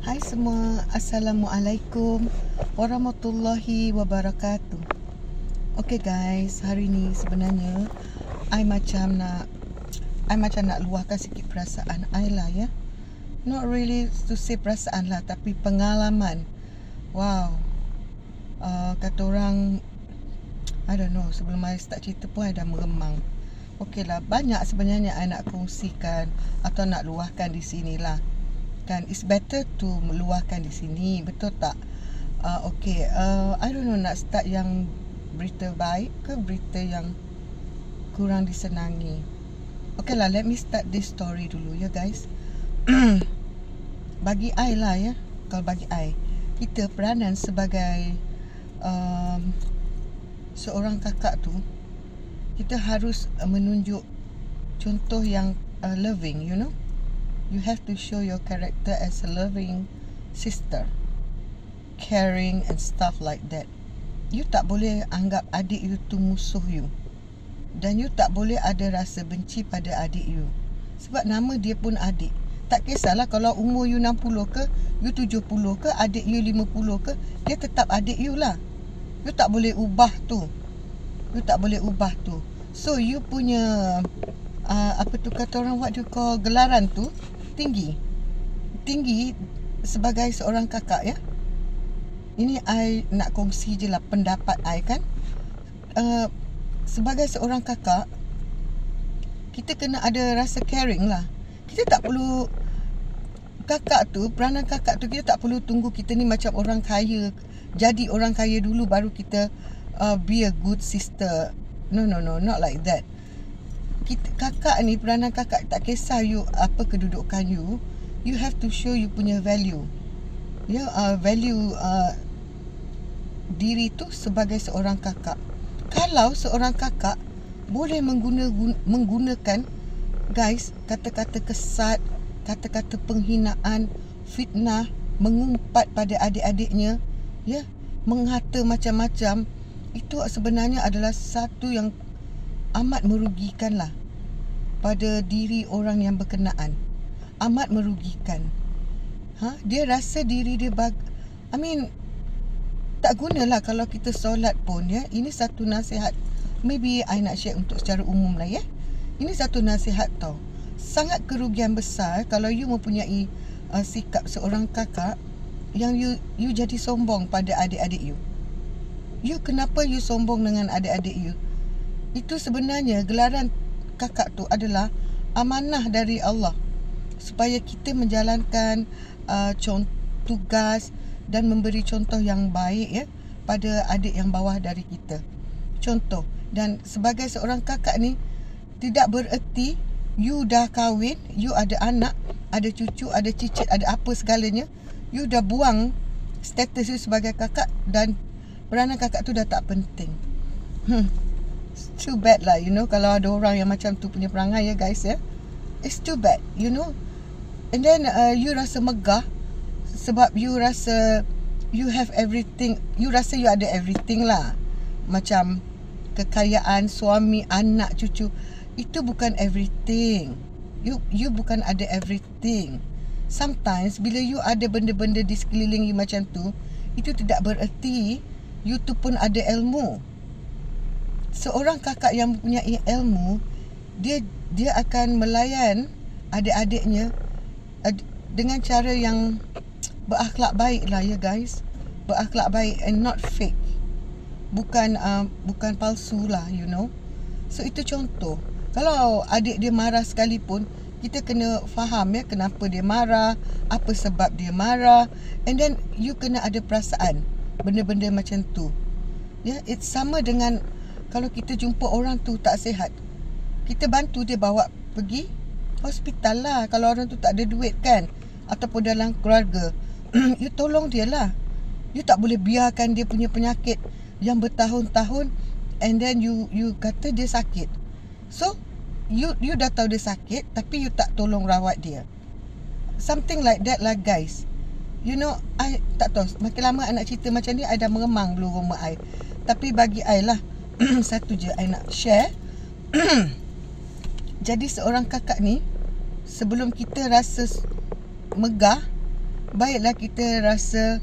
Hai semua, Assalamualaikum warahmatullahi wabarakatuh. Okay guys, hari ni sebenarnya I macam nak luahkan sikit perasaan I lah ya. Not really to say perasaan lah, tapi pengalaman. Wow, kata orang, I don't know, sebelum I start cerita pun I dah meremang. Okay lah, banyak sebenarnya I nak kongsikan atau nak luahkan di sini lah. Kan, it's better to meluahkan di sini, betul tak? Okay, I don't know nak start yang berita baik ke berita yang kurang disenangi. Okay lah, let me start this story dulu ya guys. Bagi I lah ya, kalau bagi I, kita peranan sebagai seorang kakak tu, kita harus menunjuk contoh yang loving, you know. You have to show your character as a loving sister, caring and stuff like that. You tak boleh anggap adik you tu musuh you. Dan you tak boleh ada rasa benci pada adik you. Sebab nama dia pun adik. Tak kisahlah kalau umur you 60 ke, you 70 ke, adik you 50 ke, dia tetap adik you lah. You tak boleh ubah tu. You tak boleh ubah tu. So you punya apa tu kata orang, what do you call, gelaran tu tinggi sebagai seorang kakak ya. Ini I nak kongsi je lah pendapat I kan. Sebagai seorang kakak, kita kena ada rasa caring lah. Kita tak perlu peranan kakak tu, kita tak perlu tunggu kita ni macam orang kaya, jadi orang kaya dulu baru kita be a good sister. No, not like that. Kakak ni, peranan kakak, tak kisah you apa kedudukan you, you have to show you punya value. Value diri tu sebagai seorang kakak. Kalau seorang kakak boleh menggunakan guys, kata-kata kesat, kata-kata penghinaan, fitnah, mengumpat pada adik-adiknya, ya, menghata macam-macam, itu sebenarnya adalah satu yang amat merugikan lah pada diri orang yang berkenaan. Amat merugikan. Dia rasa diri dia tak gunalah kalau kita solat pun ya. Ini satu nasihat. Maybe I nak share untuk secara umum lah ya. Ini satu nasihat tau. Sangat kerugian besar kalau you mempunyai sikap seorang kakak yang you jadi sombong pada adik-adik you. Kenapa you sombong dengan adik-adik you? Itu sebenarnya gelaran kakak tu adalah amanah dari Allah supaya kita menjalankan tugas dan memberi contoh yang baik ya pada adik yang bawah dari kita. Contoh. Dan sebagai seorang kakak ni, tidak bererti you dah kahwin, you ada anak, ada cucu, ada cicit, ada apa segalanya, you dah buang status you sebagai kakak dan peranan kakak tu dah tak penting. It's too bad lah, you know, kalau ada orang yang macam tu punya perangai ya guys ya. It's too bad, you know. And then you rasa megah sebab you rasa you have everything. You rasa you ada everything lah. Macam kekayaan, suami, anak, cucu. Itu bukan everything. You bukan ada everything. Sometimes bila you ada benda-benda di sekeliling you macam tu, itu tidak bererti you tu pun ada ilmu. Seorang kakak yang mempunyai ilmu, dia akan melayan adik-adiknya dengan cara yang berakhlak baik lah ya guys. Berakhlak baik and not fake. Bukan palsu lah, you know. So itu contoh. Kalau adik dia marah sekalipun, kita kena faham ya kenapa dia marah, apa sebab dia marah, and then you kena ada perasaan benda-benda macam tu. Ya, it's sama dengan kalau kita jumpa orang tu tak sihat, kita bantu dia bawa pergi hospital lah. Kalau orang tu tak ada duit kan, ataupun dalam keluarga, you tolong dia lah. You tak boleh biarkan dia punya penyakit yang bertahun-tahun and then you kata dia sakit. So you dah tahu dia sakit tapi you tak tolong rawat dia. Something like that lah guys. You know, I tak tahu, makin lama I nak cerita macam ni, I dah meremang dulu rumah I. Tapi bagi I lah, satu je I nak share. Jadi seorang kakak ni, sebelum kita rasa megah, baiklah kita rasa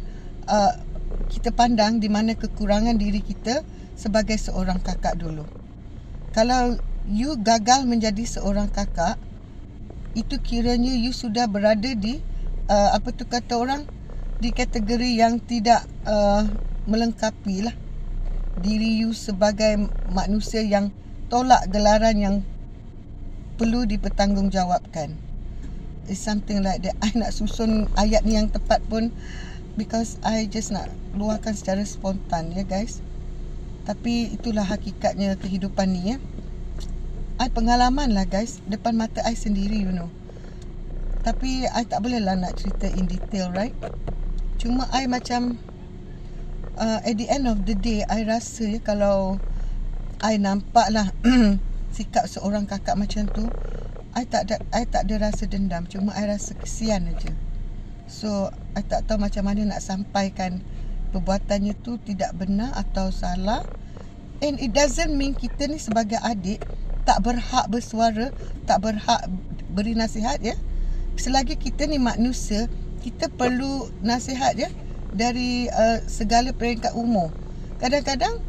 kita pandang di mana kekurangan diri kita sebagai seorang kakak dulu. Kalau you gagal menjadi seorang kakak, itu kiranya you sudah berada di apa tu kata orang, di kategori yang tidak melengkapi lah diri you sebagai manusia yang tolak gelaran yang perlu dipertanggungjawabkan. It's something like that. I nak susun ayat ni yang tepat pun because I just nak luahkan secara spontan ya guys. Tapi itulah hakikatnya kehidupan ni ya. I pengalaman lah guys, depan mata I sendiri you know. Tapi I tak boleh lah nak cerita in detail, right? Cuma I macam at the end of the day I rasa kalau I nampak lah sikap seorang kakak macam tu, I tak ada rasa dendam. Cuma I rasa kesian aja. So I tak tahu macam mana nak sampaikan perbuatannya tu tidak benar atau salah. And it doesn't mean kita ni sebagai adik tak berhak bersuara, tak berhak beri nasihat ya. Selagi kita ni manusia, kita perlu nasihat ya dari segala peringkat umur. Kadang-kadang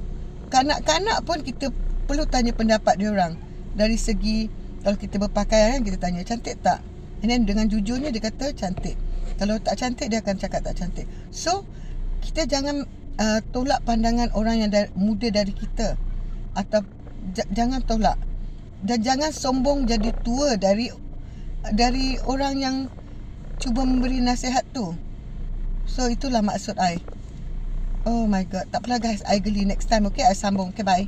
kanak-kanak pun kita perlu tanya pendapat dia orang. Dari segi kalau kita berpakaian, kita tanya cantik tak? And then dengan jujurnya dia kata cantik. Kalau tak cantik dia akan cakap tak cantik. So kita jangan tolak pandangan orang yang muda dari kita, atau jangan tolak. Dan jangan sombong jadi tua dari orang yang cuba memberi nasihat tu. So itulah maksud I. Oh my god, tak apalah guys, I geli. Next time okay, I sambung. Okay, bye.